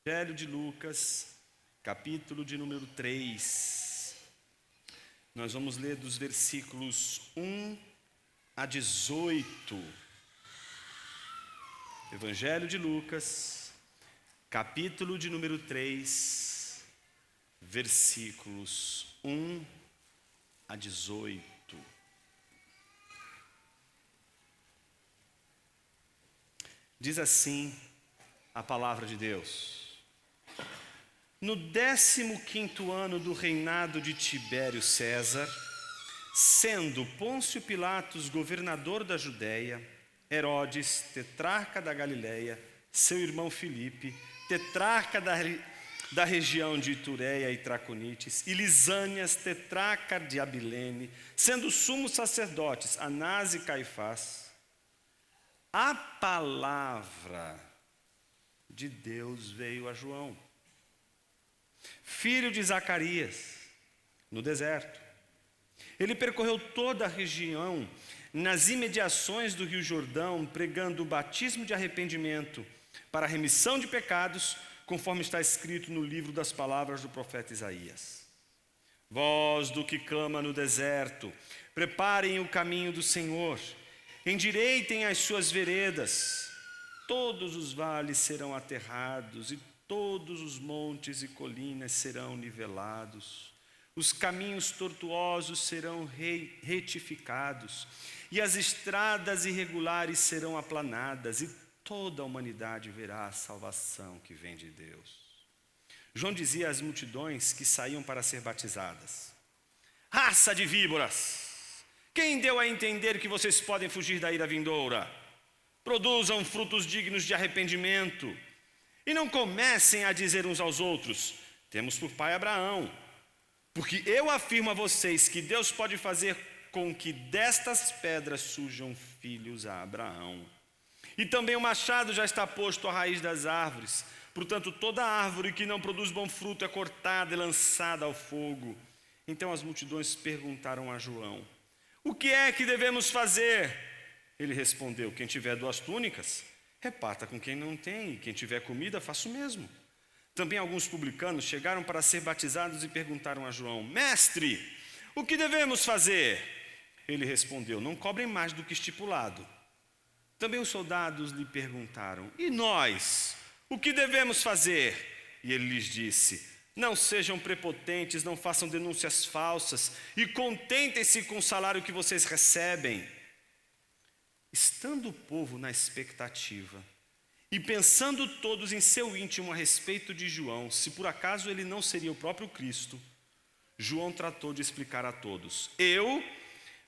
Evangelho de Lucas, capítulo de número 3. Nós vamos ler dos versículos 1 a 18. Evangelho de Lucas, capítulo de número 3, versículos 1 a 18. Diz assim a palavra de Deus. No 15º ano do reinado de Tibério César, sendo Pôncio Pilatos governador da Judéia, Herodes, tetrarca da Galileia, seu irmão Filipe, tetrarca da região de Itureia e Traconites, e Lisânias, tetrarca de Abilene, sendo sumos sacerdotes Anás e Caifás, a palavra de Deus veio a João, filho de Zacarias, no deserto. Ele percorreu toda a região, nas imediações do Rio Jordão, pregando o batismo de arrependimento para a remissão de pecados, conforme está escrito no livro das palavras do profeta Isaías. Voz do que clama no deserto, preparem o caminho do Senhor, endireitem as suas veredas, todos os vales serão aterrados e todos os montes e colinas serão nivelados, os caminhos tortuosos serão retificados, e as estradas irregulares serão aplanadas, e toda a humanidade verá a salvação que vem de Deus. João dizia às multidões que saíam para ser batizadas: raça de víboras, quem deu a entender que vocês podem fugir da ira vindoura? Produzam frutos dignos de arrependimento, e não comecem a dizer uns aos outros: temos por pai Abraão. Porque eu afirmo a vocês que Deus pode fazer com que destas pedras surjam filhos a Abraão. E também o machado já está posto à raiz das árvores. Portanto, toda árvore que não produz bom fruto é cortada e lançada ao fogo. Então as multidões perguntaram a João: o que é que devemos fazer? Ele respondeu: quem tiver 2 túnicas, reparta com quem não tem, e quem tiver comida, faça o mesmo. Também alguns publicanos chegaram para ser batizados e perguntaram a João: mestre, o que devemos fazer? Ele respondeu: não cobrem mais do que estipulado. Também os soldados lhe perguntaram: e nós, o que devemos fazer? E ele lhes disse: não sejam prepotentes, não façam denúncias falsas e contentem-se com o salário que vocês recebem. Estando o povo na expectativa, e pensando todos em seu íntimo a respeito de João, se por acaso ele não seria o próprio Cristo, João tratou de explicar a todos: eu,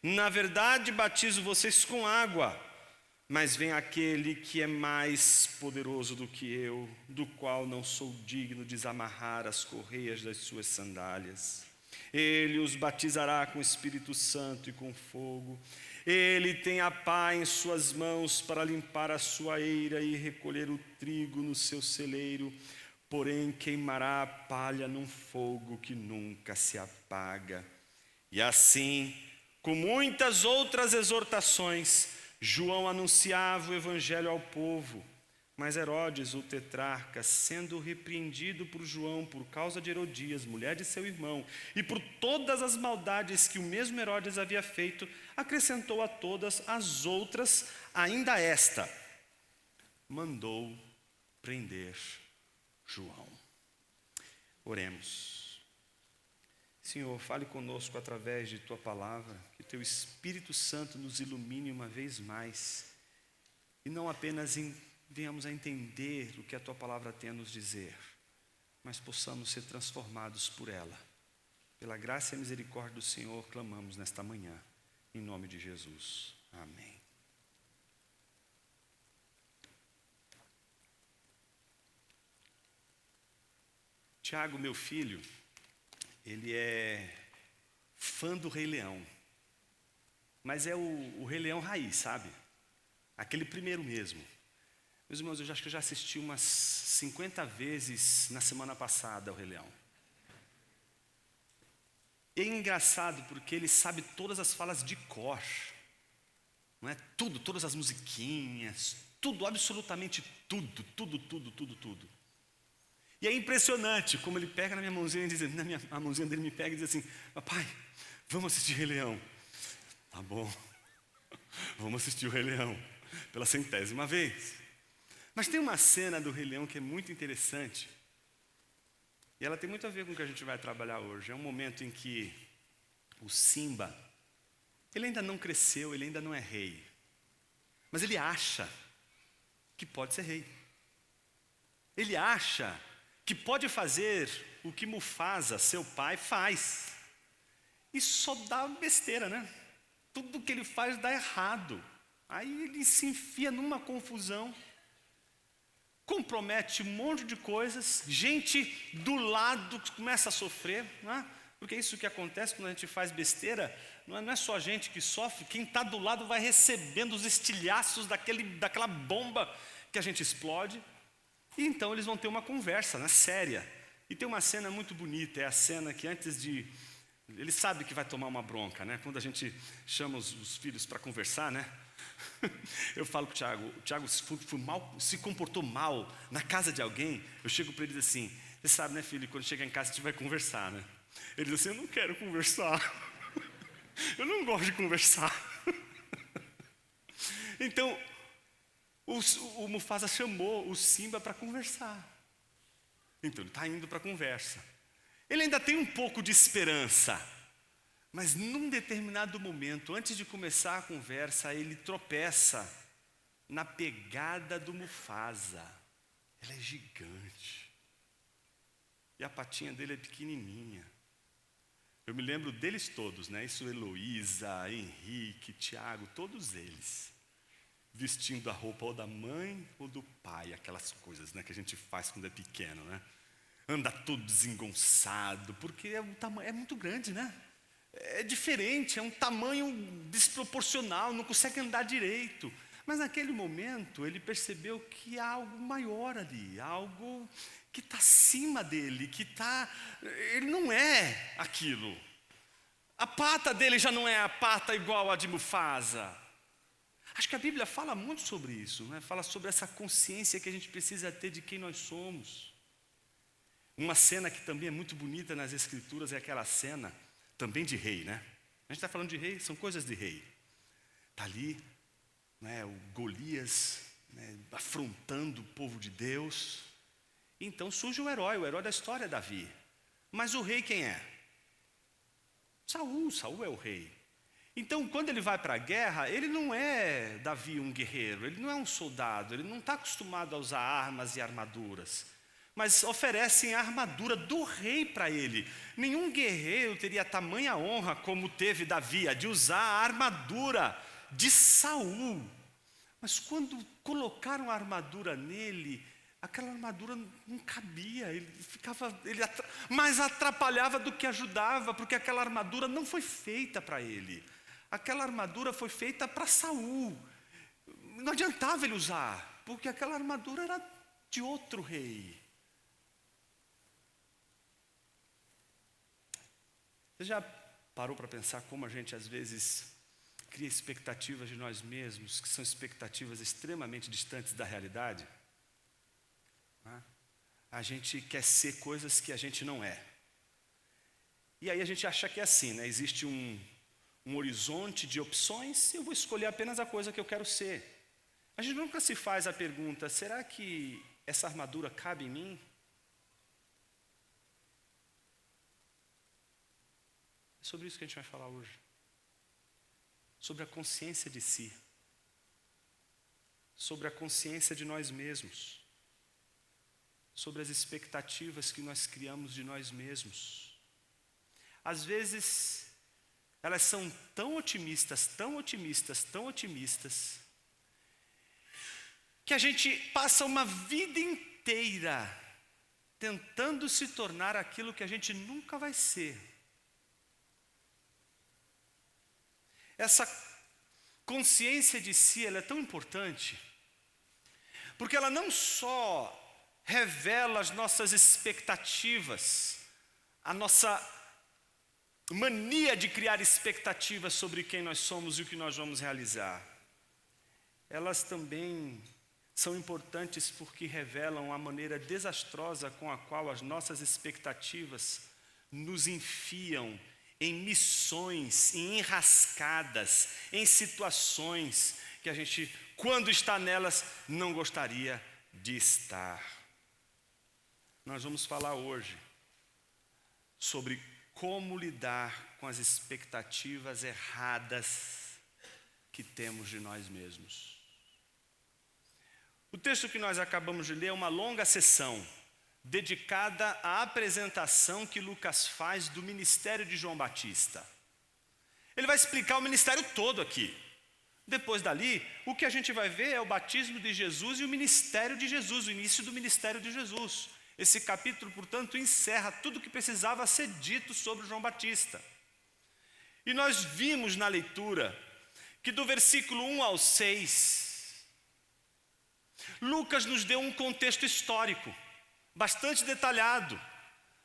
na verdade, batizo vocês com água, mas vem aquele que é mais poderoso do que eu, do qual não sou digno de desamarrar as correias das suas sandálias. Ele os batizará com o Espírito Santo e com fogo. Ele tem a pá em suas mãos para limpar a sua eira e recolher o trigo no seu celeiro, porém queimará a palha num fogo que nunca se apaga. E assim, com muitas outras exortações, João anunciava o evangelho ao povo. Mas Herodes, o tetrarca, sendo repreendido por João por causa de Herodias, mulher de seu irmão, e por todas as maldades que o mesmo Herodes havia feito, acrescentou a todas as outras, ainda esta: mandou prender João. Oremos. Senhor, fale conosco através de Tua palavra, que Teu Espírito Santo nos ilumine uma vez mais, e não apenas venhamos a entender o que a Tua palavra tem a nos dizer, mas possamos ser transformados por ela. Pela graça e misericórdia do Senhor, clamamos nesta manhã, em nome de Jesus. Amém. Tiago, meu filho, ele é fã do Rei Leão, mas é o Rei Leão raiz, sabe? Aquele primeiro mesmo. Meus irmãos, eu acho que eu já assisti umas 50 vezes na semana passada ao Rei Leão. E é engraçado porque ele sabe todas as falas de cor. Não é? Tudo, todas as musiquinhas, tudo, absolutamente tudo. E é impressionante como ele pega na minha mãozinha e diz, a mãozinha dele me pega e diz assim, papai, vamos assistir Rei Leão. Tá bom, vamos assistir o Rei Leão pela 100ª vez. Mas tem uma cena do Rei Leão que é muito interessante. E ela tem muito a ver com o que a gente vai trabalhar hoje. É um momento em que o Simba, ele ainda não cresceu, ele ainda não é rei. Mas ele acha que pode ser rei. Ele acha que pode fazer o que Mufasa, seu pai, faz. E só dá besteira, né? Tudo que ele faz dá errado. Aí ele se enfia numa confusão, compromete um monte de coisas, gente do lado começa a sofrer, né? Porque é isso que acontece quando a gente faz besteira, não é só a gente que sofre, quem está do lado vai recebendo os estilhaços daquela bomba que a gente explode. E então eles vão ter uma conversa, né, séria. E tem uma cena muito bonita, é a cena que antes de... Ele sabe que vai tomar uma bronca, né? Quando a gente chama os filhos para conversar, né? Eu falo para o Tiago se comportou mal na casa de alguém, eu chego para ele e digo assim, você sabe, né, filho, quando chegar em casa a gente vai conversar, né? Ele diz assim, eu não quero conversar. Eu não gosto de conversar. Então, o Mufasa chamou o Simba para conversar. Então ele está indo para a conversa. Ele ainda tem um pouco de esperança. Mas num determinado momento, antes de começar a conversa, ele tropeça na pegada do Mufasa. Ela é gigante. E a patinha dele é pequenininha. Eu me lembro deles todos, né? Isso, Heloísa, Henrique, Tiago, todos eles. Vestindo a roupa ou da mãe ou do pai, aquelas coisas, né, que a gente faz quando é pequeno, né? Anda todo desengonçado, porque é muito grande, né? É diferente, é um tamanho desproporcional, não consegue andar direito. Mas naquele momento ele percebeu que há algo maior ali, algo que está acima dele, ele não é aquilo. A pata dele já não é a pata igual a de Mufasa. Acho que a Bíblia fala muito sobre isso, né? Fala sobre essa consciência que a gente precisa ter de quem nós somos. Uma cena que também é muito bonita nas Escrituras é aquela cena também de rei, né? A gente está falando de rei, são coisas de rei. Está ali, né, o Golias, né, afrontando o povo de Deus. Então surge o herói da história é Davi. Mas o rei quem é? Saul é o rei. Então quando ele vai para a guerra, ele não é Davi um guerreiro, ele não é um soldado, ele não está acostumado a usar armas e armaduras. Mas oferecem a armadura do rei para ele. Nenhum guerreiro teria tamanha honra como teve Davi, a de usar a armadura de Saul. Mas quando colocaram a armadura nele, aquela armadura não cabia, mais atrapalhava do que ajudava, porque aquela armadura não foi feita para ele. Aquela armadura foi feita para Saul. Não adiantava ele usar, porque aquela armadura era de outro rei. Você já parou para pensar como a gente às vezes cria expectativas de nós mesmos, que são expectativas extremamente distantes da realidade? A gente quer ser coisas que a gente não é. E aí a gente acha que é assim, né? Existe um horizonte de opções, eu vou escolher apenas a coisa que eu quero ser. A gente nunca se faz a pergunta, será que essa armadura cabe em mim? É sobre isso que a gente vai falar hoje. Sobre a consciência de si. Sobre a consciência de nós mesmos. Sobre as expectativas que nós criamos de nós mesmos. Às vezes, elas são tão otimistas, tão otimistas, tão otimistas, que a gente passa uma vida inteira tentando se tornar aquilo que a gente nunca vai ser. Essa consciência de si, ela é tão importante, porque ela não só revela as nossas expectativas, a nossa mania de criar expectativas sobre quem nós somos e o que nós vamos realizar. Elas também são importantes porque revelam a maneira desastrosa com a qual as nossas expectativas nos enfiam em missões, em enrascadas, em situações que a gente, quando está nelas, não gostaria de estar. Nós vamos falar hoje sobre como lidar com as expectativas erradas que temos de nós mesmos. O texto que nós acabamos de ler é uma longa sessão dedicada à apresentação que Lucas faz do ministério de João Batista. Ele vai explicar o ministério todo aqui. Depois dali, o que a gente vai ver é o batismo de Jesus e o ministério de Jesus, o início do ministério de Jesus. Esse capítulo, portanto, encerra tudo o que precisava ser dito sobre João Batista. E nós vimos na leitura que do versículo 1 ao 6, Lucas nos deu um contexto histórico bastante detalhado,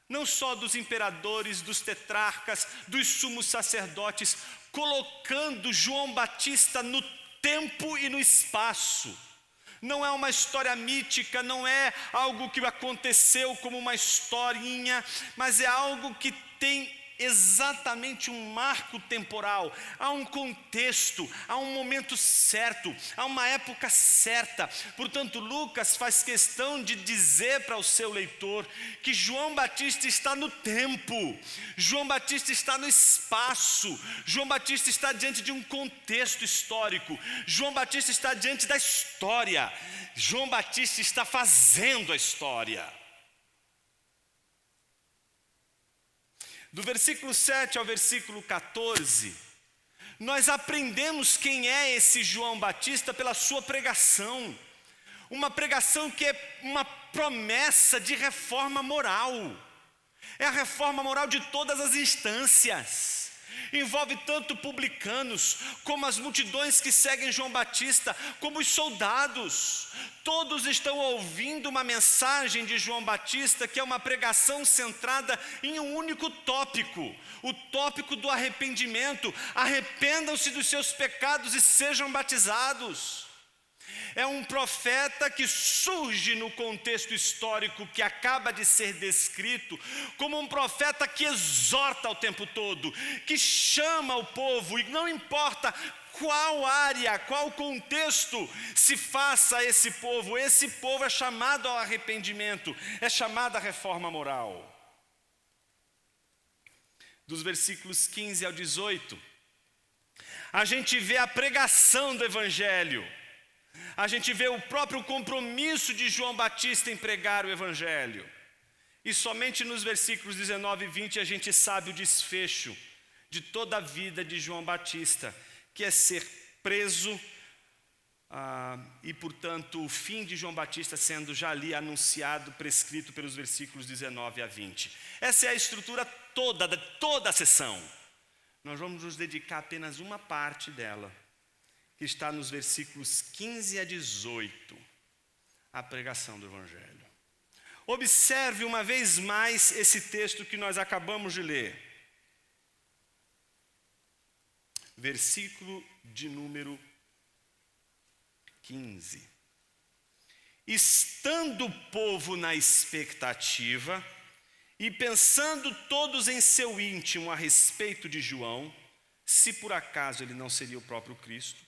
não só dos imperadores, dos tetrarcas, dos sumos sacerdotes, colocando João Batista no tempo e no espaço. Não é uma história mítica, não é algo que aconteceu como uma historinha, mas é algo que tem exatamente um marco temporal, há um contexto, há um momento certo, há uma época certa. Portanto, Lucas faz questão de dizer para o seu leitor que João Batista está no tempo, João Batista está no espaço, João Batista está diante de um contexto histórico, João Batista está diante da história, João Batista está fazendo a história. Do versículo 7 ao versículo 14, nós aprendemos quem é esse João Batista pela sua pregação. Uma pregação que é uma promessa de reforma moral. É a reforma moral de todas as instâncias. Envolve tanto publicanos, como as multidões que seguem João Batista, como os soldados. Todos estão ouvindo uma mensagem de João Batista, que é uma pregação centrada em um único tópico, o tópico do arrependimento. Arrependam-se dos seus pecados e sejam batizados. É um profeta que surge no contexto histórico que acaba de ser descrito, como um profeta que exorta o tempo todo, que chama o povo, e não importa qual área, qual contexto se faça esse povo é chamado ao arrependimento, é chamado à reforma moral. Dos versículos 15 ao 18, a gente vê a pregação do Evangelho. A gente vê o próprio compromisso de João Batista em pregar o Evangelho. E somente nos versículos 19 e 20 a gente sabe o desfecho de toda a vida de João Batista, que é ser preso, e portanto o fim de João Batista sendo já ali anunciado, prescrito pelos versículos 19 a 20. Essa é a estrutura toda a sessão. Nós vamos nos dedicar a apenas uma parte dela, que está nos versículos 15 a 18, a pregação do Evangelho. Observe uma vez mais esse texto que nós acabamos de ler. Versículo de número 15. Estando o povo na expectativa, e pensando todos em seu íntimo a respeito de João, se por acaso ele não seria o próprio Cristo,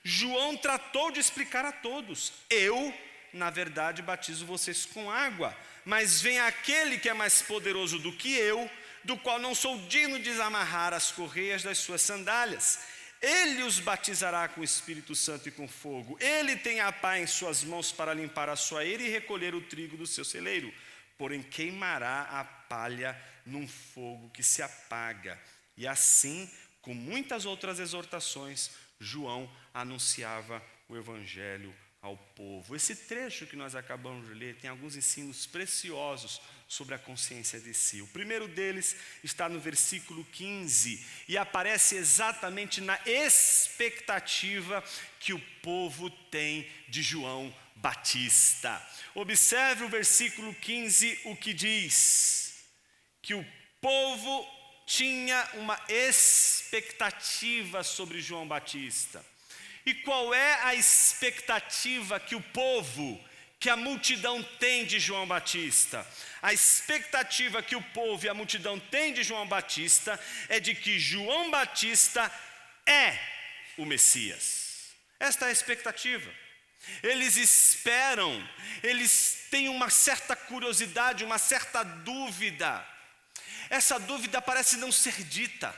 João tratou de explicar a todos: eu, na verdade, batizo vocês com água, mas vem aquele que é mais poderoso do que eu, do qual não sou digno de desamarrar as correias das suas sandálias. Ele os batizará com o Espírito Santo e com fogo. Ele tem a pá em suas mãos para limpar a sua eira e recolher o trigo do seu celeiro, porém queimará a palha num fogo que se apaga. E assim, com muitas outras exortações, João anunciava o Evangelho ao povo. Esse trecho que nós acabamos de ler tem alguns ensinos preciosos sobre a consciência de si. O primeiro deles está no versículo 15 e aparece exatamente na expectativa que o povo tem de João Batista. Observe o versículo 15, o que diz: que o povo tinha uma expectativa sobre João Batista. E qual é a expectativa que o povo, que a multidão tem de João Batista? A expectativa que o povo e a multidão tem de João Batista é de que João Batista é o Messias. Esta é a expectativa. Eles esperam, eles têm uma certa curiosidade, uma certa dúvida. Essa dúvida parece não ser dita,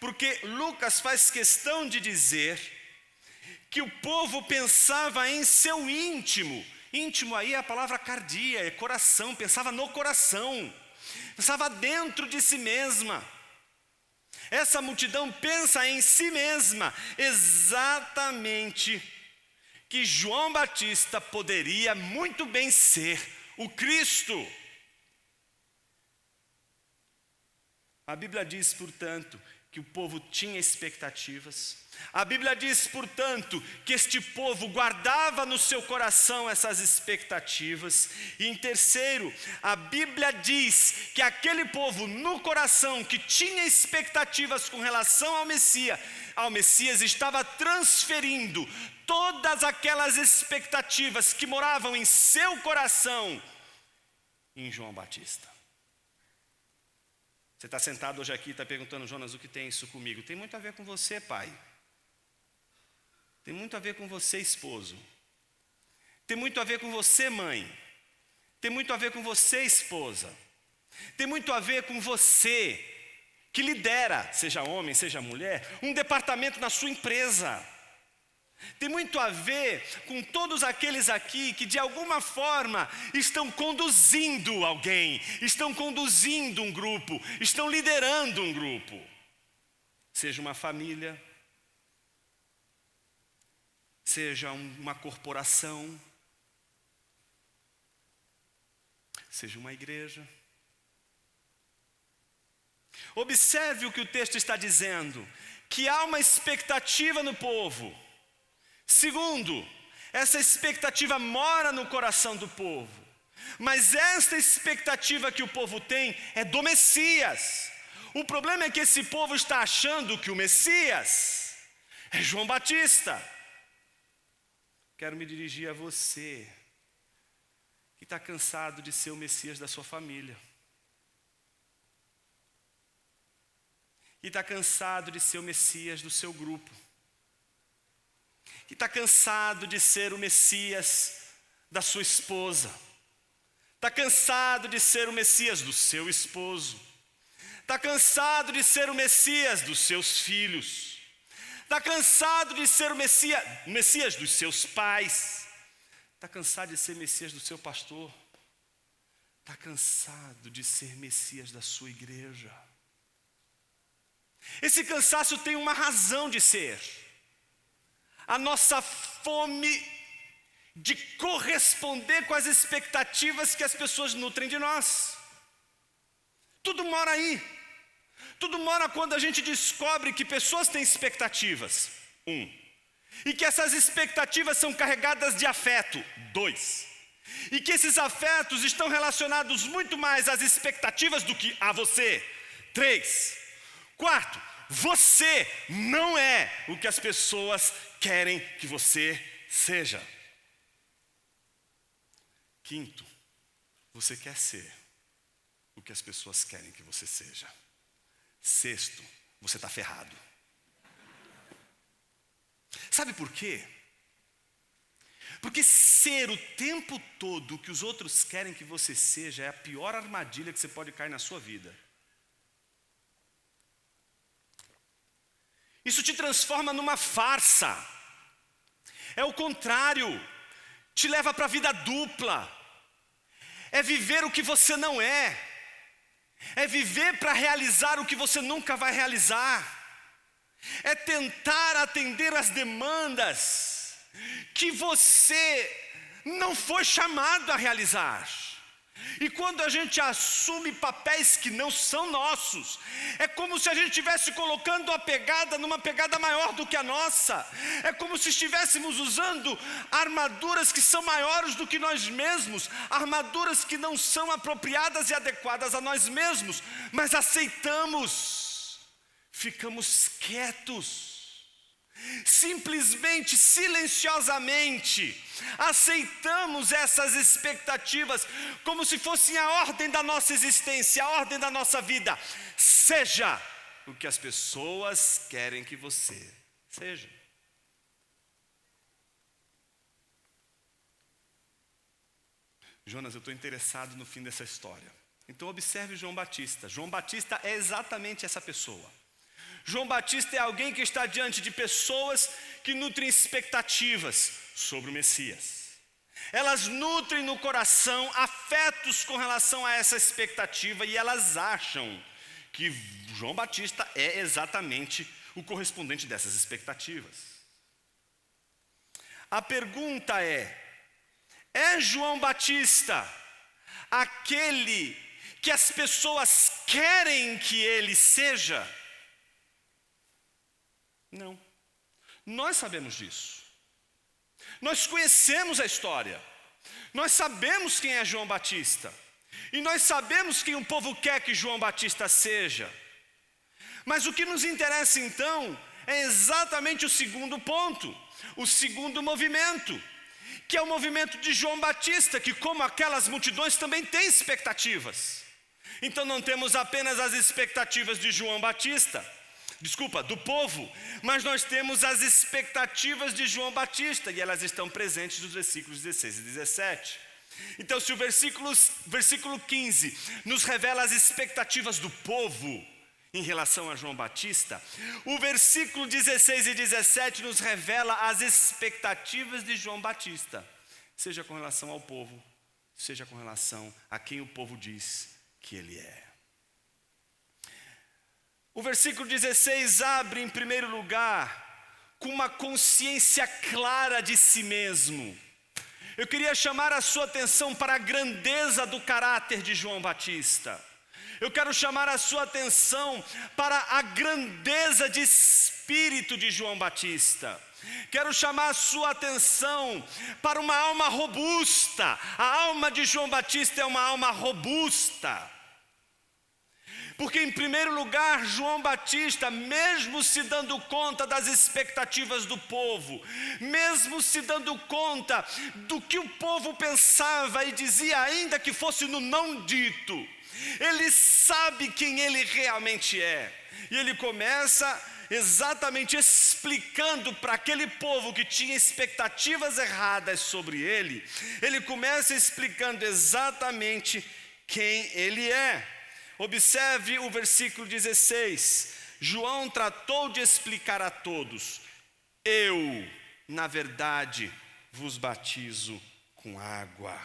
porque Lucas faz questão de dizer que o povo pensava em seu íntimo. Íntimo aí é a palavra cardia, é coração, pensava no coração, pensava dentro de si mesma. Essa multidão pensa em si mesma, exatamente que João Batista poderia muito bem ser o Cristo. A Bíblia diz, portanto, que o povo tinha expectativas. A Bíblia diz, portanto, que este povo guardava no seu coração essas expectativas. E em terceiro, a Bíblia diz que aquele povo no coração que tinha expectativas com relação ao Messias estava transferindo todas aquelas expectativas que moravam em seu coração em João Batista. Você está sentado hoje aqui e está perguntando: Jonas, o que tem isso comigo? Tem muito a ver com você, pai. Tem muito a ver com você, esposo. Tem muito a ver com você, mãe. Tem muito a ver com você, esposa. Tem muito a ver com você que lidera, seja homem, seja mulher, um departamento na sua empresa. Tem muito a ver com todos aqueles aqui que de alguma forma estão conduzindo alguém, estão conduzindo um grupo, estão liderando um grupo. Seja uma família, seja uma corporação, seja uma igreja. Observe o que o texto está dizendo, que há uma expectativa no povo. Segundo, essa expectativa mora no coração do povo, mas esta expectativa que o povo tem é do Messias. O problema é que esse povo está achando que o Messias é João Batista. Quero me dirigir a você, que está cansado de ser o Messias da sua família, que está cansado de ser o Messias do seu grupo, que está cansado de ser o Messias da sua esposa, está cansado de ser o Messias do seu esposo, está cansado de ser o Messias dos seus filhos, está cansado de ser o Messias dos seus pais, está cansado de ser Messias do seu pastor, está cansado de ser Messias da sua igreja. Esse cansaço tem uma razão de ser: a nossa fome de corresponder com as expectativas que as pessoas nutrem de nós. Tudo mora aí. Tudo mora quando a gente descobre que pessoas têm expectativas, 1. E que essas expectativas são carregadas de afeto, 2. E que esses afetos estão relacionados muito mais às expectativas do que a você, 3. 4, você não é o que as pessoas querem que você seja. 5, você quer ser o que as pessoas querem que você seja. 6, você está ferrado. Sabe por quê? Porque ser o tempo todo o que os outros querem que você seja é a pior armadilha que você pode cair na sua vida. Isso te transforma numa farsa. É o contrário. Te leva para a vida dupla. É viver o que você não é. É viver para realizar o que você nunca vai realizar. É tentar atender às demandas que você não foi chamado a realizar. E quando a gente assume papéis que não são nossos, é como se a gente estivesse colocando a pegada numa pegada maior do que a nossa. É como se estivéssemos usando armaduras que são maiores do que nós mesmos, armaduras que não são apropriadas e adequadas a nós mesmos, mas aceitamos, ficamos quietos. Simplesmente, silenciosamente, aceitamos essas expectativas como se fossem a ordem da nossa existência, a ordem da nossa vida. Seja o que as pessoas querem que você seja. Jonas, eu estou interessado no fim dessa história. Então observe João Batista. João Batista é exatamente essa pessoa. João Batista é alguém que está diante de pessoas que nutrem expectativas sobre o Messias. Elas nutrem no coração afetos com relação a essa expectativa e elas acham que João Batista é exatamente o correspondente dessas expectativas. A pergunta é João Batista aquele que as pessoas querem que ele seja? Não. Nós sabemos disso. Nós conhecemos a história. Nós sabemos quem é João Batista. E nós sabemos quem o povo quer que João Batista seja. Mas o que nos interessa então é exatamente o segundo ponto, o segundo movimento, que é o movimento de João Batista, que como aquelas multidões também tem expectativas. Então não temos apenas as expectativas de João Batista, do povo, mas nós temos as expectativas de João Batista, e elas estão presentes nos versículos 16 e 17. Então se o versículo 15 nos revela as expectativas do povo em relação a João Batista, o versículo 16 e 17 nos revela as expectativas de João Batista, seja com relação ao povo, seja com relação a quem o povo diz que ele é. O versículo 16 abre em primeiro lugar com uma consciência clara de si mesmo. Eu queria chamar a sua atenção para a grandeza do caráter de João Batista. Eu quero chamar a sua atenção para a grandeza de espírito de João Batista. Quero chamar a sua atenção para uma alma robusta. A alma de João Batista é uma alma robusta. Porque em primeiro lugar, João Batista, mesmo se dando conta das expectativas do povo, mesmo se dando conta do que o povo pensava e dizia, ainda que fosse no não dito, ele sabe quem ele realmente é. E ele começa exatamente explicando para aquele povo que tinha expectativas erradas sobre ele, ele começa explicando exatamente quem ele é. Observe o versículo 16. João tratou de explicar a todos: eu, na verdade, vos batizo com água.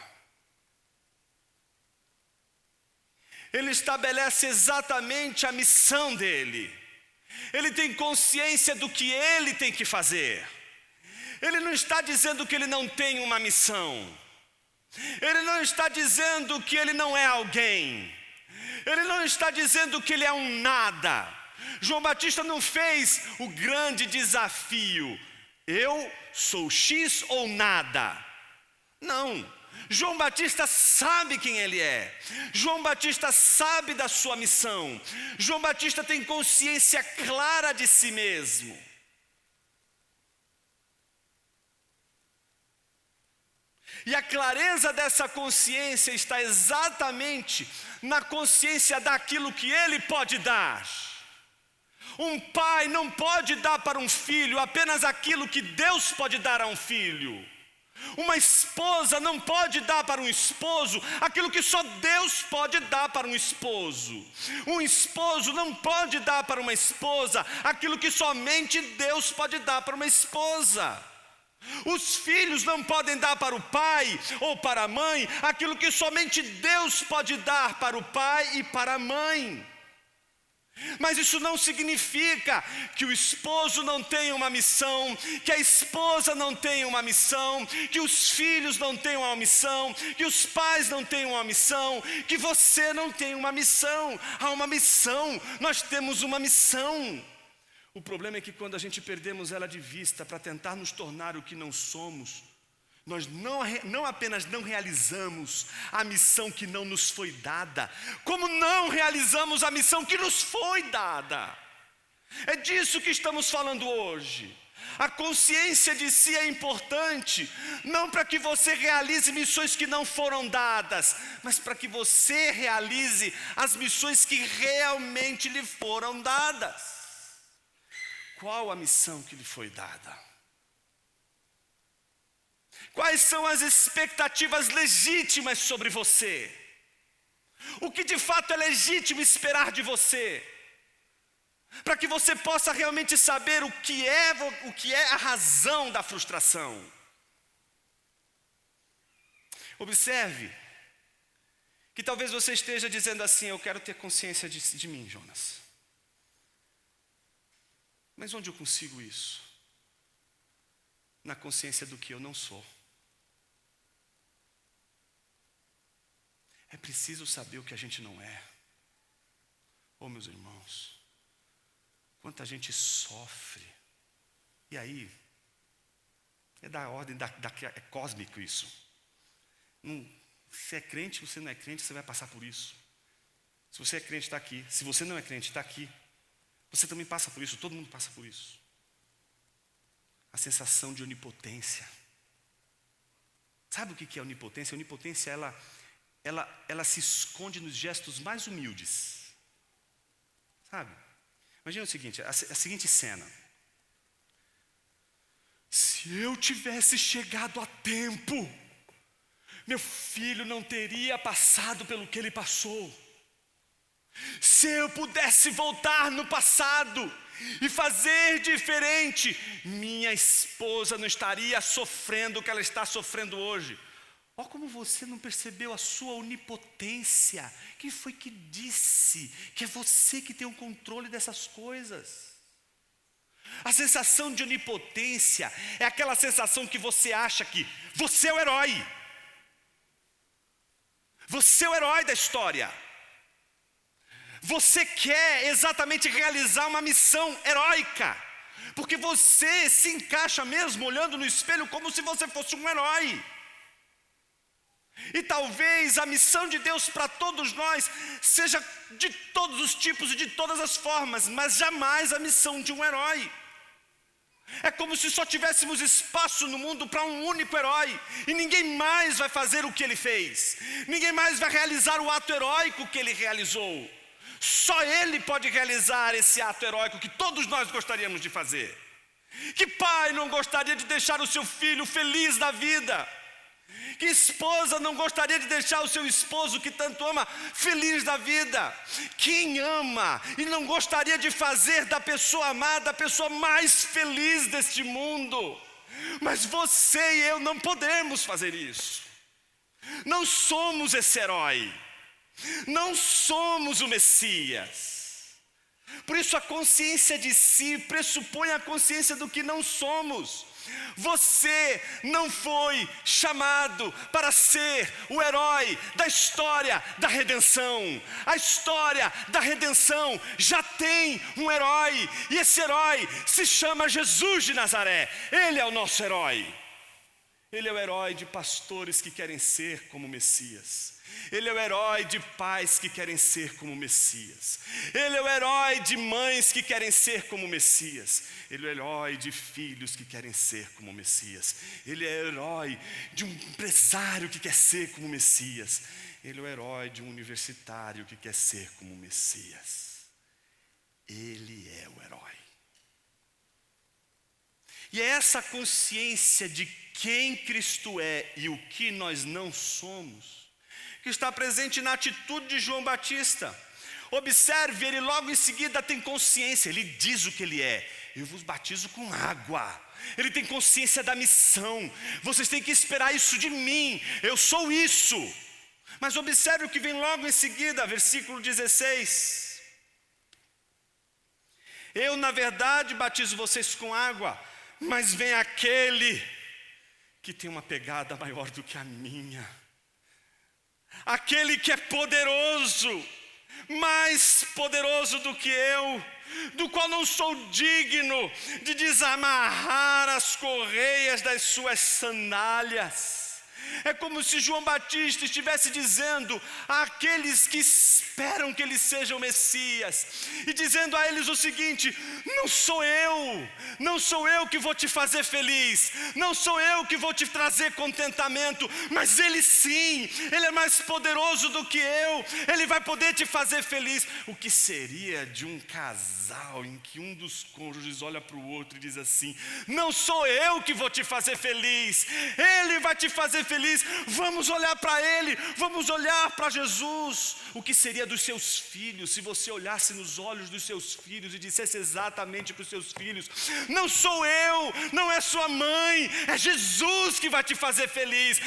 Ele estabelece exatamente a missão dele. Ele tem consciência do que ele tem que fazer. Ele não está dizendo que ele não tem uma missão. Ele não está dizendo que ele não é alguém. Ele não está dizendo que ele é um nada. João Batista não fez o grande desafio: eu sou X ou nada. Não. João Batista sabe quem ele é. João Batista sabe da sua missão. João Batista tem consciência clara de si mesmo. E a clareza dessa consciência está exatamente na consciência daquilo que ele pode dar. Um pai não pode dar para um filho apenas aquilo que Deus pode dar a um filho. Uma esposa não pode dar para um esposo aquilo que só Deus pode dar para um esposo. Um esposo não pode dar para uma esposa aquilo que somente Deus pode dar para uma esposa. Os filhos não podem dar para o pai ou para a mãe aquilo que somente Deus pode dar para o pai e para a mãe. Mas isso não significa que o esposo não tenha uma missão, que a esposa não tenha uma missão, que os filhos não tenham uma missão, que os pais não tenham uma missão, que você não tenha uma missão. Há uma missão, nós temos uma missão. O problema é que quando a gente perdemos ela de vista para tentar nos tornar o que não somos, nós não apenas não realizamos a missão que não nos foi dada, como não realizamos a missão que nos foi dada. É disso que estamos falando hoje. A consciência de si é importante, não para que você realize missões que não foram dadas, mas para que você realize as missões que realmente lhe foram dadas. Qual a missão que lhe foi dada? Quais são as expectativas legítimas sobre você? O que de fato é legítimo esperar de você? Para que você possa realmente saber o que é a razão da frustração. Observe que talvez você esteja dizendo assim: eu quero ter consciência de mim, Jonas. Mas onde eu consigo isso? Na consciência do que eu não sou. É preciso saber o que a gente não é. Oh, meus irmãos, quanta gente sofre. E aí, é da ordem, é cósmico isso. Se é crente, você não é crente, você vai passar por isso. Se você é crente, está aqui. Se você não é crente, está aqui. Você também passa por isso, todo mundo passa por isso. A sensação de onipotência. Sabe o que é onipotência? A onipotência, ela se esconde nos gestos mais humildes. Sabe? Imagina o seguinte, a seguinte cena. Se eu tivesse chegado a tempo, meu filho não teria passado pelo que ele passou. Se eu pudesse voltar no passado e fazer diferente, minha esposa não estaria sofrendo o que ela está sofrendo hoje. Olha como você não percebeu a sua onipotência. Quem foi que disse que é você que tem o controle dessas coisas? A sensação de onipotência é aquela sensação que você acha que você é o herói. Você é o herói da história. Você quer exatamente realizar uma missão heróica, porque você se encaixa mesmo olhando no espelho como se você fosse um herói. E talvez a missão de Deus para todos nós seja de todos os tipos e de todas as formas, mas jamais a missão de um herói. É como se só tivéssemos espaço no mundo para um único herói, e ninguém mais vai fazer o que ele fez, ninguém mais vai realizar o ato heróico que ele realizou. Só ele pode realizar esse ato heróico que todos nós gostaríamos de fazer. Que pai não gostaria de deixar o seu filho feliz da vida? Que esposa não gostaria de deixar o seu esposo que tanto ama feliz da vida? Quem ama e não gostaria de fazer da pessoa amada a pessoa mais feliz deste mundo? Mas você e eu não podemos fazer isso. Não somos esse herói. Não somos o Messias. Por isso a consciência de si pressupõe a consciência do que não somos. Você não foi chamado para ser o herói da história da redenção. A história da redenção já tem um herói, e esse herói se chama Jesus de Nazaré. Ele é o nosso herói. Ele é o herói de pastores que querem ser como Messias. Ele é o herói de pais que querem ser como Messias. Ele é o herói de mães que querem ser como Messias. Ele é o herói de filhos que querem ser como Messias. Ele é o herói de um empresário que quer ser como Messias. Ele é o herói de um universitário que quer ser como Messias. Ele é o herói. E é essa consciência de quem Cristo é e o que nós não somos que está presente na atitude de João Batista. Observe, ele logo em seguida tem consciência, ele diz o que ele é: eu vos batizo com água. Ele tem consciência da missão. Vocês têm que esperar isso de mim, eu sou isso. Mas observe o que vem logo em seguida, versículo 16. Eu, na verdade, batizo vocês com água, mas vem aquele que tem uma pegada maior do que a minha. Aquele que é poderoso, mais poderoso do que eu, do qual não sou digno de desamarrar as correias das suas sandálias. É como se João Batista estivesse dizendo àqueles que esperam que ele seja o Messias, e dizendo a eles o seguinte: não sou eu que vou te fazer feliz, não sou eu que vou te trazer contentamento, mas ele sim, ele é mais poderoso do que eu, ele vai poder te fazer feliz. O que seria de um casal em que um dos cônjuges olha para o outro e diz assim: não sou eu que vou te fazer feliz, ele vai te fazer feliz, vamos olhar para ele, vamos olhar para Jesus. O que seria dos seus filhos se você olhasse nos olhos dos seus filhos e dissesse exatamente para os seus filhos: não sou eu, não é sua mãe, é Jesus que vai te fazer feliz,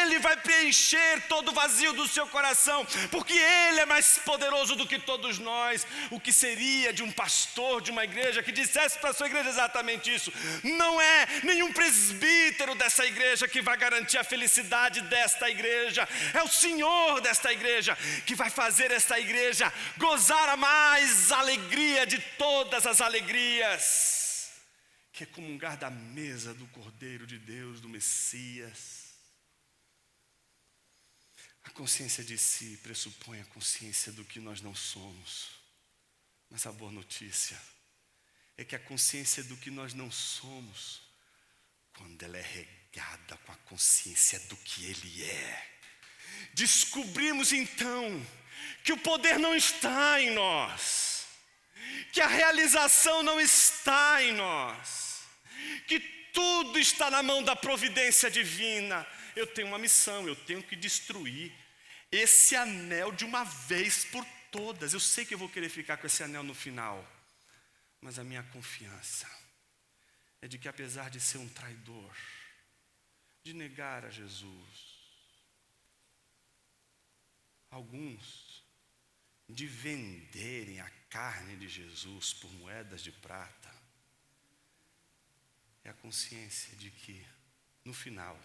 ele vai preencher todo o vazio do seu coração, porque ele é mais poderoso do que todos nós. O que seria de um pastor de uma igreja que dissesse para a sua igreja exatamente isso: não é nenhum presbítero dessa igreja que vai garantir a felicidade desta igreja, é o Senhor desta igreja que vai fazer esta igreja gozar a mais alegria de todas as alegrias, que é comungar da mesa do Cordeiro de Deus, do Messias. A consciência de si pressupõe a consciência do que nós não somos, mas a boa notícia é que a consciência do que nós não somos, quando ela é regada com a consciência do que Ele é, descobrimos então que o poder não está em nós, que a realização não está em nós, que tudo está na mão da providência divina. Eu tenho uma missão, eu tenho que destruir esse anel de uma vez por todas. Eu sei que eu vou querer ficar com esse anel no final, mas a minha confiança é de que, apesar de ser um traidor, de negar a Jesus, alguns de venderem a carne de Jesus por moedas de prata, é a consciência de que, no final,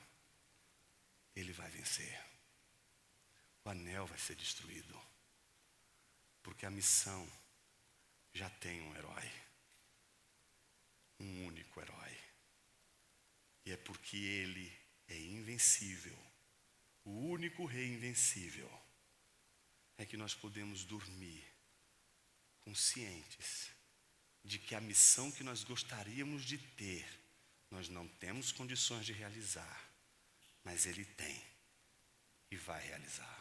Ele vai vencer. O anel vai ser destruído, porque a missão já tem um herói, um único herói, e é porque Ele é invencível, o único rei invencível, é que nós podemos dormir conscientes de que a missão que nós gostaríamos de ter, nós não temos condições de realizar, mas Ele tem e vai realizar.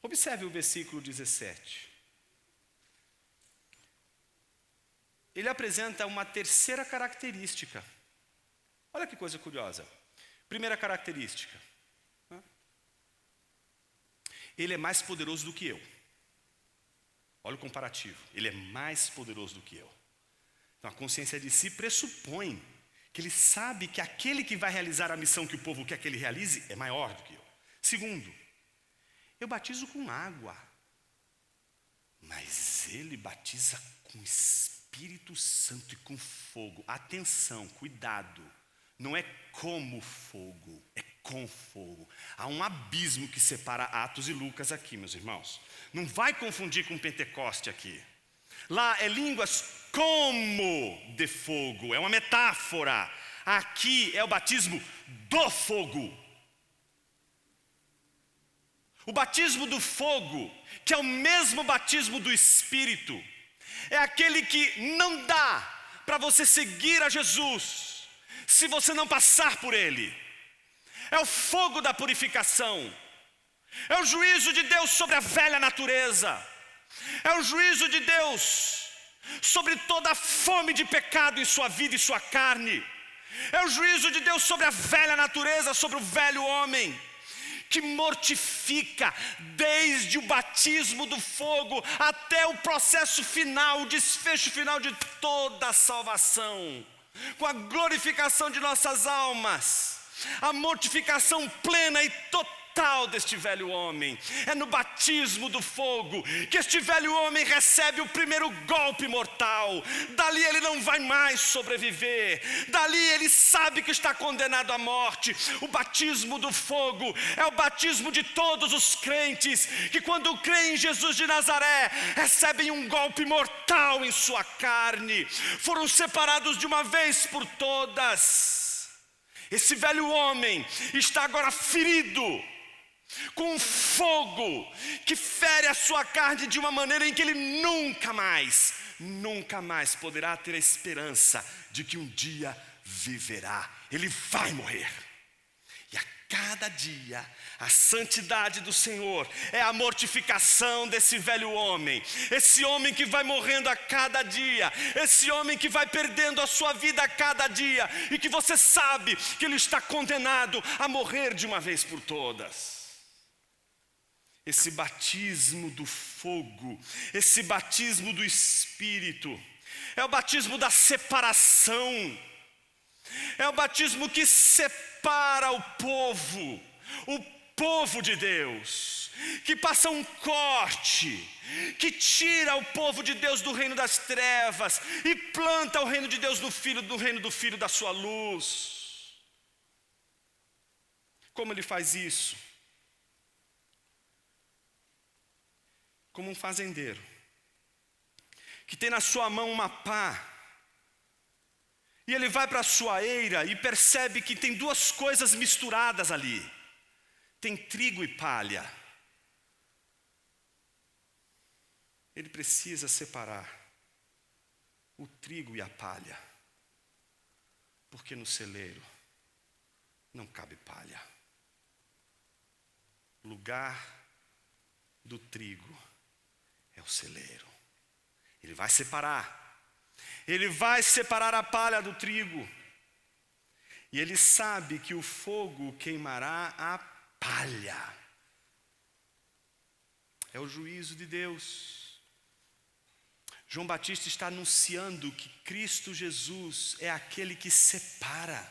Observe o versículo 17. Ele apresenta uma terceira característica. Olha que coisa curiosa. Primeira característica: Ele é mais poderoso do que eu. Olha o comparativo. Ele é mais poderoso do que eu. Então a consciência de si pressupõe que ele sabe que aquele que vai realizar a missão que o povo quer que ele realize é maior do que eu. Segundo, eu batizo com água, mas ele batiza com Espírito Santo e com fogo. Atenção, cuidado, não é como fogo, é com fogo. Há um abismo que separa Atos e Lucas aqui, meus irmãos. Não vai confundir com Pentecoste aqui. Lá é línguas como de fogo, é uma metáfora. Aqui é o batismo do fogo. O batismo do fogo, que é o mesmo batismo do Espírito, é aquele que não dá para você seguir a Jesus se você não passar por ele. É o fogo da purificação, é o juízo de Deus sobre a velha natureza, é o juízo de Deus sobre toda a fome de pecado em sua vida e sua carne, é o juízo de Deus sobre a velha natureza, sobre o velho homem, que mortifica desde o batismo do fogo até o processo final, o desfecho final de toda a salvação, com a glorificação de nossas almas, a mortificação plena e total deste velho homem. É no batismo do fogo que este velho homem recebe o primeiro golpe mortal. Dali ele não vai mais sobreviver, dali ele sabe que está condenado à morte. O batismo do fogo é o batismo de todos os crentes que, quando creem em Jesus de Nazaré, recebem um golpe mortal em sua carne, foram separados de uma vez por todas. Esse velho homem está agora ferido com um fogo que fere a sua carne de uma maneira em que ele nunca mais poderá ter a esperança de que um dia viverá. Ele vai morrer. E a cada dia, a santidade do Senhor é a mortificação desse velho homem. Esse homem que vai morrendo a cada dia. Esse homem que vai perdendo a sua vida a cada dia. E que você sabe que ele está condenado a morrer de uma vez por todas. Esse batismo do fogo, esse batismo do Espírito, é o batismo da separação. É o batismo que separa o povo de Deus, que passa um corte, que tira o povo de Deus do reino das trevas e planta o reino de Deus no reino do Filho da sua luz. Como ele faz isso? Como um fazendeiro que tem na sua mão uma pá, e ele vai para a sua eira e percebe que tem duas coisas misturadas ali. Tem trigo e palha. Ele precisa separar o trigo e a palha, porque no celeiro não cabe palha. O lugar do trigo é o celeiro. Ele vai separar. Ele vai separar a palha do trigo. E ele sabe que o fogo queimará a palha. É o juízo de Deus. João Batista está anunciando que Cristo Jesus é aquele que separa.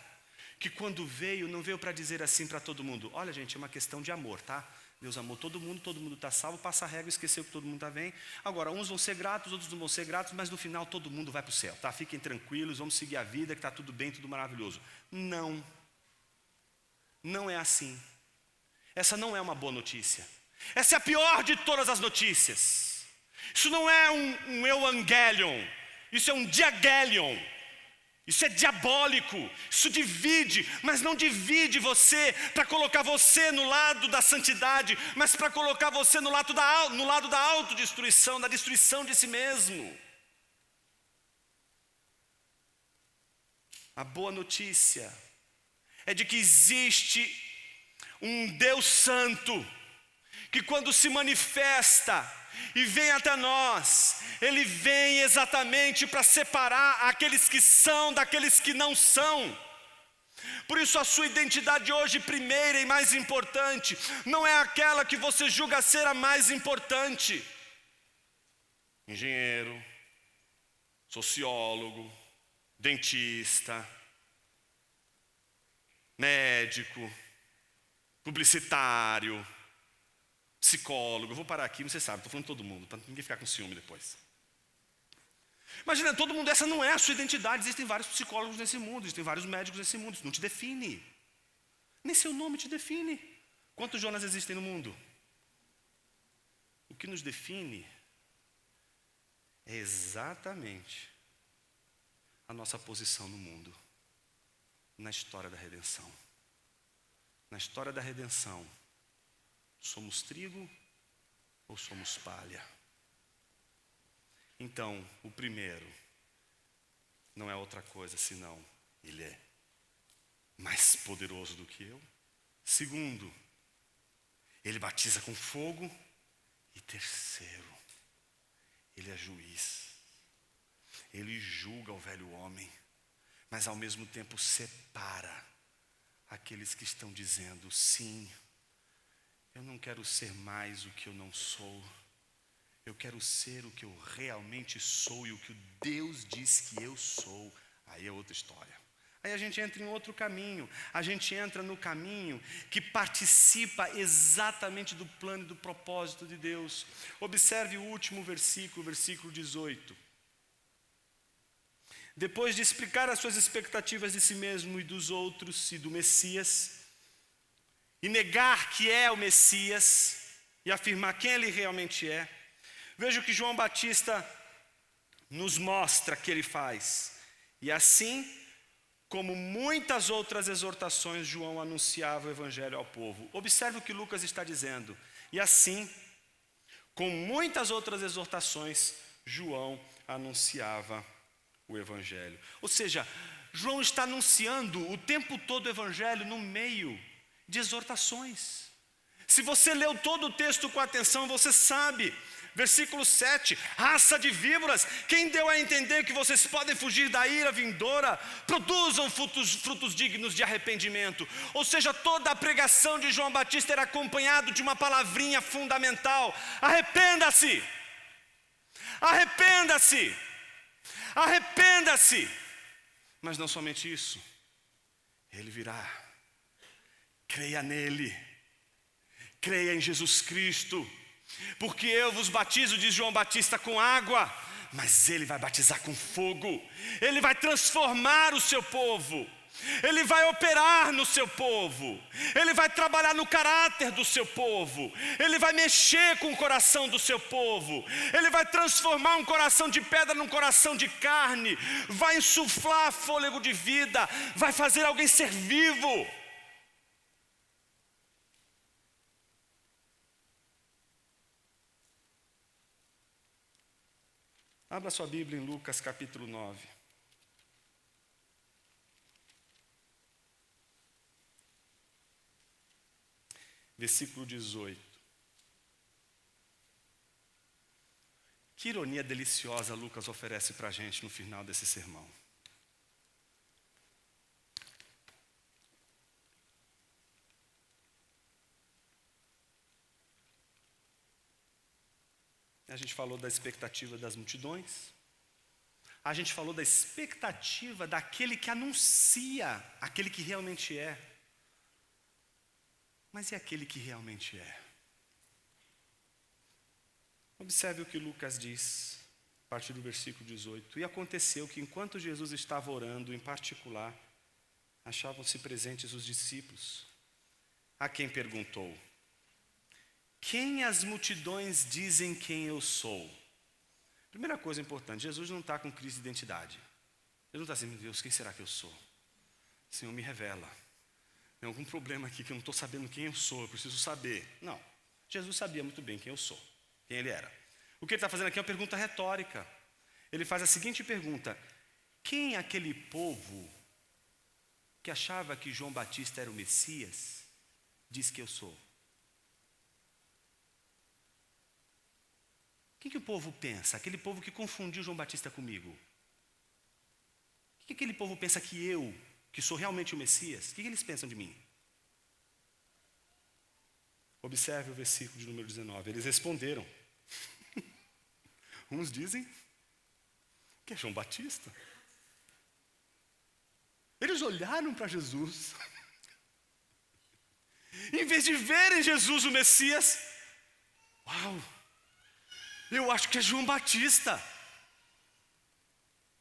Que quando veio, não veio para dizer assim para todo mundo: olha gente, é uma questão de amor, tá? Deus amou todo mundo está salvo, passa a régua, esqueceu que todo mundo está bem. Agora, uns vão ser gratos, outros não vão ser gratos, mas no final todo mundo vai para o céu, tá? Fiquem tranquilos, vamos seguir a vida, que está tudo bem, tudo maravilhoso. Não é assim. Essa não é uma boa notícia. Essa é a pior de todas as notícias. Isso não é um evangelion, isso é um diagelion. Isso é diabólico, isso divide, mas não divide você para colocar você no lado da santidade, mas para colocar você no lado da autodestruição, da destruição de si mesmo. A boa notícia é de que existe um Deus santo, que quando se manifesta e vem até nós, Ele vem exatamente para separar aqueles que são daqueles que não são. Por isso a sua identidade hoje, primeira e mais importante, não é aquela que você julga ser a mais importante. Engenheiro, sociólogo, dentista, médico, publicitário, psicólogo. Eu vou parar aqui, você sabe, estou falando de todo mundo, para ninguém ficar com ciúme depois. Imagina, todo mundo, essa não é a sua identidade. Existem vários psicólogos nesse mundo, existem vários médicos nesse mundo. Isso não te define. Nem seu nome te define. Quantos Jonas existem no mundo? O que nos define é exatamente a nossa posição no mundo, na história da redenção. Na história da redenção, somos trigo ou somos palha? Então, o primeiro não é outra coisa senão Ele é mais poderoso do que eu. Segundo, Ele batiza com fogo. E terceiro, Ele é juiz. Ele julga o velho homem, mas ao mesmo tempo separa aqueles que estão dizendo: sim, eu não quero ser mais o que eu não sou. Eu quero ser o que eu realmente sou e o que Deus diz que eu sou. Aí é outra história. Aí a gente entra em outro caminho. A gente entra no caminho que participa exatamente do plano e do propósito de Deus. Observe o último versículo, versículo 18. Depois de explicar as suas expectativas de si mesmo e dos outros e do Messias, e negar que é o Messias, e afirmar quem ele realmente é, veja o que João Batista nos mostra que ele faz. E assim, como muitas outras exortações, João anunciava o evangelho ao povo. Observe o que Lucas está dizendo. E assim, com muitas outras exortações, João anunciava o evangelho. Ou seja, João está anunciando o tempo todo o evangelho no meio de exortações. Se você leu todo o texto com atenção, você sabe. Versículo 7, raça de víboras, quem deu a entender que vocês podem fugir da ira vindoura? Produzam frutos dignos de arrependimento. Ou seja, toda a pregação de João Batista era acompanhada de uma palavrinha fundamental: arrependa-se, arrependa-se, arrependa-se. Mas não somente isso, ele virá, creia nele, creia em Jesus Cristo. Porque eu vos batizo, diz João Batista, com água, mas ele vai batizar com fogo. Ele vai transformar o seu povo. Ele vai operar no seu povo. Ele vai trabalhar no caráter do seu povo. Ele vai mexer com o coração do seu povo. Ele vai transformar um coração de pedra num coração de carne. Vai insuflar fôlego de vida. Vai fazer alguém ser vivo. Abra sua Bíblia em Lucas capítulo 9. Versículo 18. Que ironia deliciosa Lucas oferece para a gente no final desse sermão. A gente falou da expectativa das multidões. A gente falou da expectativa daquele que anuncia aquele que realmente é. Mas e aquele que realmente é? Observe o que Lucas diz, a partir do versículo 18. E aconteceu que enquanto Jesus estava orando, em particular, achavam-se presentes os discípulos, a quem perguntou: quem as multidões dizem quem eu sou? Primeira coisa importante, Jesus não está com crise de identidade. Ele não está assim: meu Deus, quem será que eu sou? Senhor, me revela. Tem algum problema aqui que eu não estou sabendo quem eu sou, eu preciso saber. Não, Jesus sabia muito bem quem eu sou, quem ele era. O que ele está fazendo aqui é uma pergunta retórica. Ele faz a seguinte pergunta: quem aquele povo que achava que João Batista era o Messias diz que eu sou? O que o povo pensa? Aquele povo que confundiu João Batista comigo. O que aquele povo pensa que eu, que sou realmente o Messias, o que eles pensam de mim? Observe o versículo de número 19. Eles responderam. Uns dizem que é João Batista. Eles olharam para Jesus. Em vez de verem Jesus o Messias, uau, eu acho que é João Batista.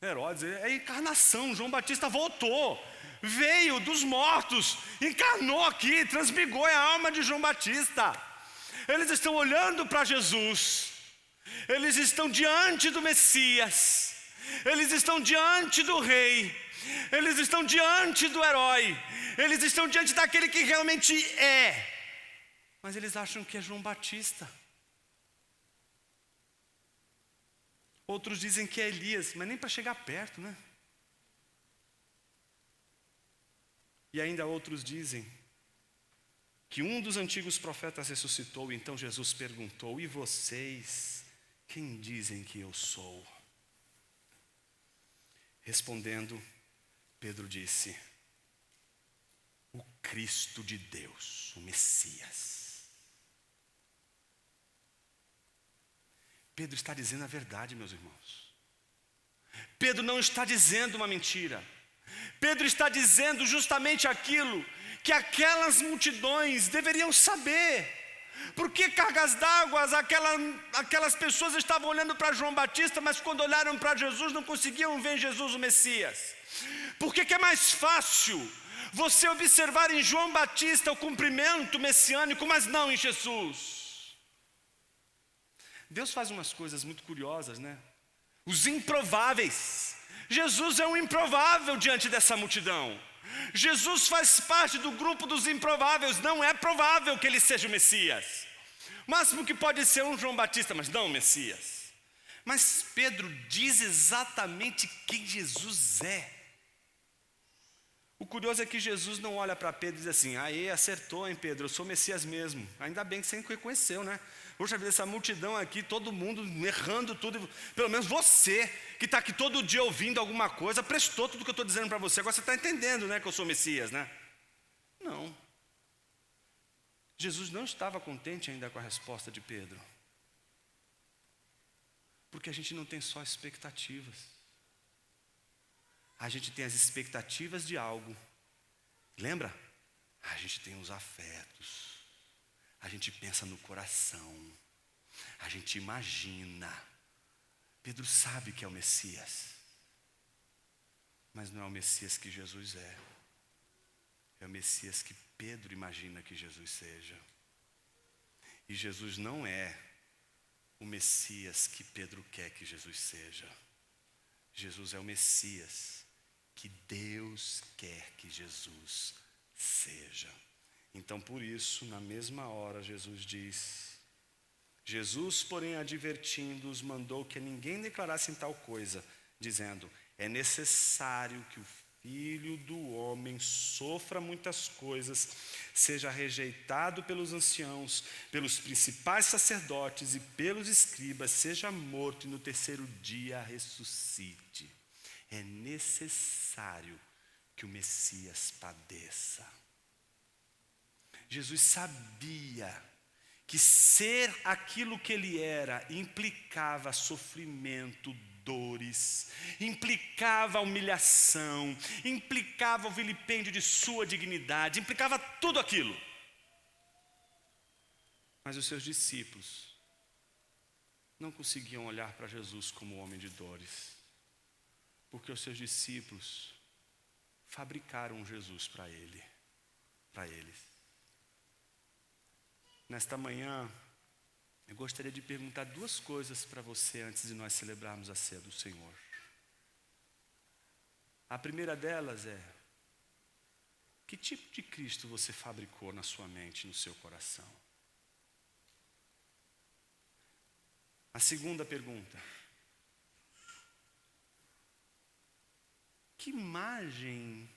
Herodes, é a encarnação. João Batista voltou, veio dos mortos, encarnou aqui, transmigou a alma de João Batista. Eles estão olhando para Jesus, eles estão diante do Messias, eles estão diante do Rei, eles estão diante do herói, eles estão diante daquele que realmente é, mas eles acham que é João Batista. Outros dizem que é Elias, mas nem para chegar perto, né? E ainda outros dizem que um dos antigos profetas ressuscitou. Então Jesus perguntou: e vocês, quem dizem que eu sou? Respondendo, Pedro disse: o Cristo de Deus, o Messias. Pedro está dizendo a verdade, meus irmãos. Pedro não está dizendo uma mentira. Pedro está dizendo justamente aquilo que aquelas multidões deveriam saber. Por que cargas d'água aquelas pessoas estavam olhando para João Batista, mas quando olharam para Jesus não conseguiam ver em Jesus o Messias? Por que é mais fácil você observar em João Batista o cumprimento messiânico, mas não em Jesus? Deus faz umas coisas muito curiosas, né? Os improváveis Jesus é um improvável diante dessa multidão. Jesus faz parte do grupo dos improváveis. Não é provável que ele seja o Messias. O máximo que pode ser um João Batista, mas não o Messias. Mas Pedro diz exatamente quem Jesus é. O curioso é que Jesus não olha para Pedro e diz assim: aí, acertou, hein, Pedro, eu sou o Messias mesmo. Ainda bem que você reconheceu, né? Poxa vida, essa multidão aqui, todo mundo errando tudo. Pelo menos você, que está aqui todo dia ouvindo alguma coisa, prestou tudo que eu estou dizendo para você. Agora você está entendendo, né, que eu sou o Messias, né? Não. Jesus não estava contente ainda com a resposta de Pedro. Porque a gente não tem só expectativas. A gente tem as expectativas de algo. Lembra? A gente tem os afetos. A gente pensa no coração. A gente imagina. Pedro sabe que é o Messias. Mas não é o Messias que Jesus é. É o Messias que Pedro imagina que Jesus seja. E Jesus não é o Messias que Pedro quer que Jesus seja. Jesus é o Messias que Deus quer que Jesus seja. Então, por isso, na mesma hora, Jesus diz: Jesus, porém, advertindo-os, mandou que ninguém declarasse tal coisa, dizendo: é necessário que o Filho do Homem sofra muitas coisas, seja rejeitado pelos anciãos, pelos principais sacerdotes e pelos escribas, seja morto e no terceiro dia ressuscite. É necessário que o Messias padeça. Jesus sabia que ser aquilo que ele era implicava sofrimento, dores, implicava humilhação, implicava o vilipêndio de sua dignidade, implicava tudo aquilo. Mas os seus discípulos não conseguiam olhar para Jesus como homem de dores, porque os seus discípulos fabricaram um Jesus para eles. Nesta manhã, eu gostaria de perguntar duas coisas para você antes de nós celebrarmos a ceia do Senhor. A primeira delas é: que tipo de Cristo você fabricou na sua mente, no seu coração? A segunda pergunta: que imagem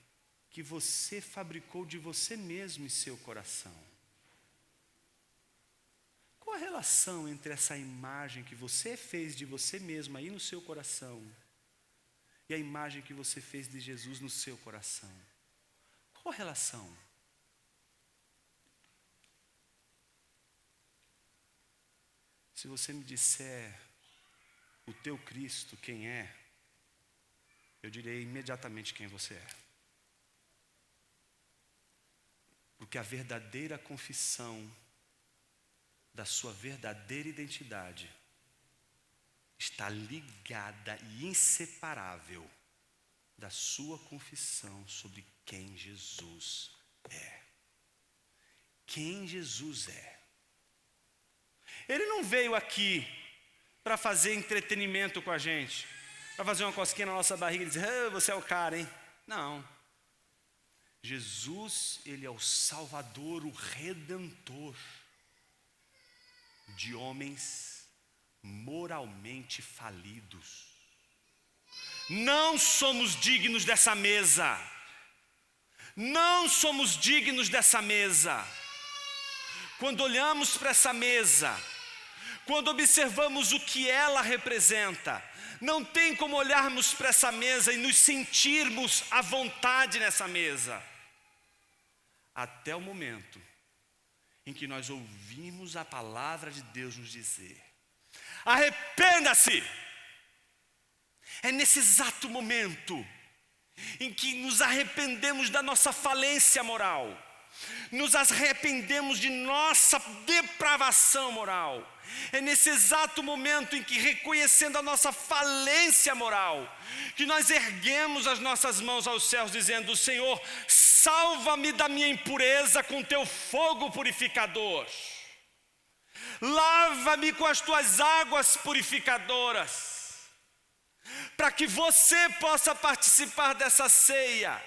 que você fabricou de você mesmo em seu coração? Qual a relação entre essa imagem que você fez de você mesmo aí no seu coração e a imagem que você fez de Jesus no seu coração? Qual a relação? Se você me disser o teu Cristo quem é, eu direi imediatamente quem você é. Porque a verdadeira confissão da sua verdadeira identidade está ligada e inseparável da sua confissão sobre quem Jesus é. Quem Jesus é. Ele não veio aqui para fazer entretenimento com a gente, para fazer uma cosquinha na nossa barriga e dizer: você é o cara, hein? Não. Jesus, ele é o Salvador, o Redentor de homens moralmente falidos. Não somos dignos dessa mesa. Não somos dignos dessa mesa. Quando olhamos para essa mesa, quando observamos o que ela representa, não tem como olharmos para essa mesa e nos sentirmos à vontade nessa mesa, até o momento em que nós ouvimos a palavra de Deus nos dizer: arrependa-se. É nesse exato momento em que nos arrependemos da nossa falência moral, nos arrependemos de nossa depravação moral. É nesse exato momento em que, reconhecendo a nossa falência moral, que nós erguemos as nossas mãos aos céus dizendo: Senhor, salva-me da minha impureza com teu fogo purificador. Lava-me com as tuas águas purificadoras. para que você possa participar dessa ceia.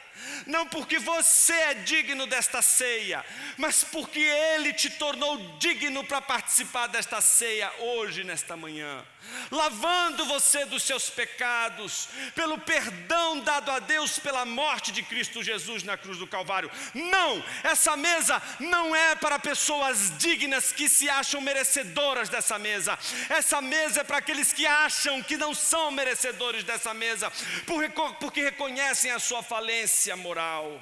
Não porque você é digno desta ceia, mas porque Ele te tornou digno para participar desta ceia hoje, nesta manhã, lavando você dos seus pecados, pelo perdão dado a Deus pela morte de Cristo Jesus na cruz do Calvário. Não, essa mesa não é para pessoas dignas que se acham merecedoras dessa mesa. Essa mesa é para aqueles que acham que não são merecedores dessa mesa, porque reconhecem a sua falência moral.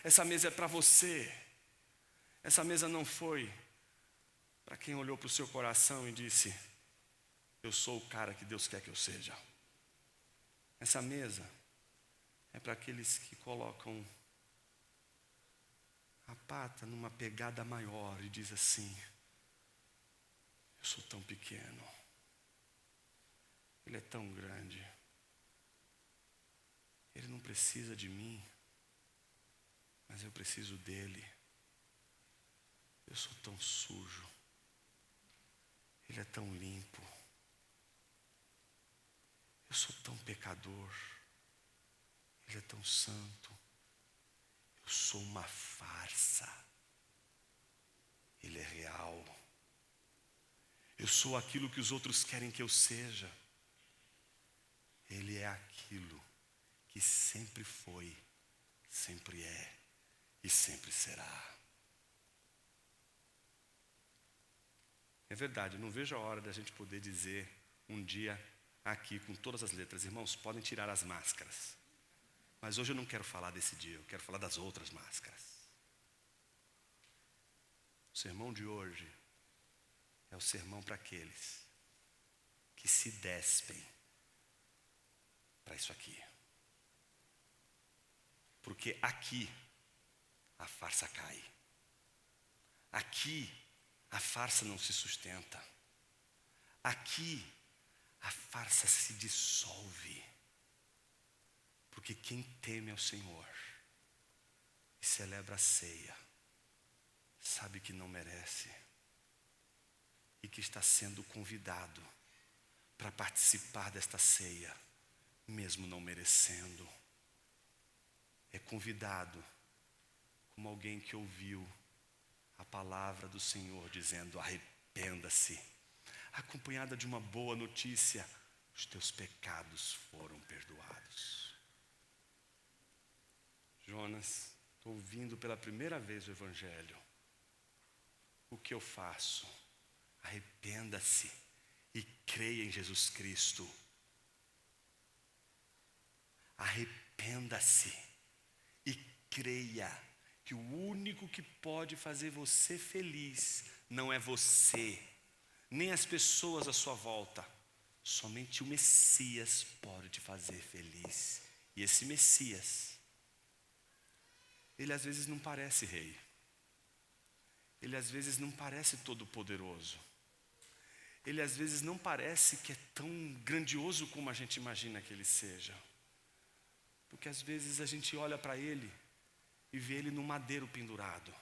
Essa mesa é para você. Essa mesa não foi para quem olhou para o seu coração e disse: eu sou o cara que Deus quer que eu seja. Essa mesa é para aqueles que colocam a pata numa pegada maior e diz assim: eu sou tão pequeno, Ele é tão grande, Ele não precisa de mim, mas eu preciso dele. Eu sou tão sujo, Ele é tão limpo. Eu sou tão pecador, Ele é tão santo. Eu sou uma farsa, Ele é real. Eu sou aquilo que os outros querem que eu seja, Ele é aquilo que sempre foi, sempre é e sempre será. É verdade, eu não vejo a hora da gente poder dizer um dia aqui com todas as letras: irmãos, podem tirar as máscaras. Mas hoje eu não quero falar desse dia, eu quero falar das outras máscaras. O sermão de hoje é o sermão para aqueles que se despem para isso aqui. Porque aqui a farsa cai. Aqui a farsa não se sustenta. Aqui a farsa se dissolve. Porque quem teme ao Senhor e celebra a ceia, sabe que não merece e que está sendo convidado para participar desta ceia, mesmo não merecendo. É convidado como alguém que ouviu a palavra do Senhor dizendo: arrependa-se, acompanhada de uma boa notícia: os teus pecados foram perdoados. Jonas, estou ouvindo pela primeira vez o Evangelho. O que eu faço? Arrependa-se e creia em Jesus Cristo. Arrependa-se e creia que o único que pode fazer você feliz não é você, nem as pessoas à sua volta. Somente o Messias pode te fazer feliz. E esse Messias, ele às vezes não parece rei. Ele às vezes não parece todo poderoso. Ele às vezes não parece que é tão grandioso como a gente imagina que ele seja. Porque às vezes a gente olha para ele e vê ele no madeiro pendurado.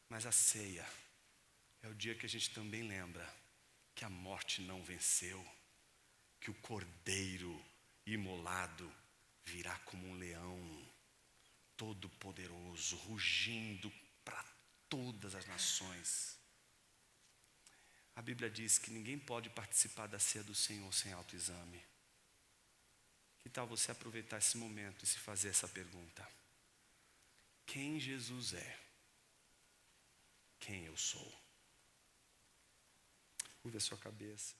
Mas a ceia é o dia que a gente também lembra que a morte não venceu, que o cordeiro imolado virá como um leão, todo poderoso, rugindo para todas as nações. A Bíblia diz que ninguém pode participar da ceia do Senhor sem autoexame. Que tal você aproveitar esse momento e se fazer essa pergunta: quem Jesus é? Quem eu sou? Curva a sua cabeça.